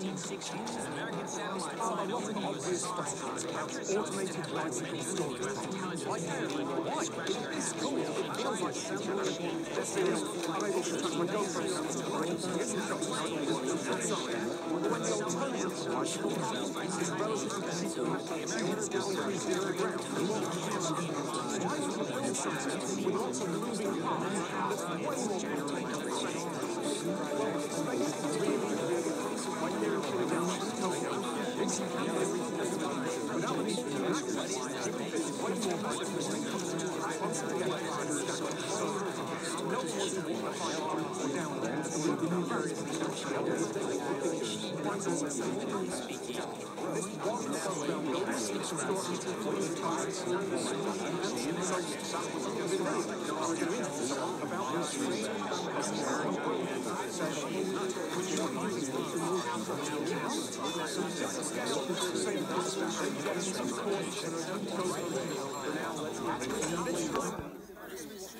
1960s, an American satellite phone automated bicycle storage. Why? It's cool. It feels like I'm able to touch my girlfriend outside, get some shots outside. When the alternative is relatively simple. Americans now increase the ground. Why would you build something with lots of moving parts that's way more complicated? Space is really when you're in Tokyo. Without the need to access, you can fit way more once again, no one wants to walk a fire down there and move the new areas of the country. This one underground building is historically completely tired. So yes, that was a good about the street. Now let's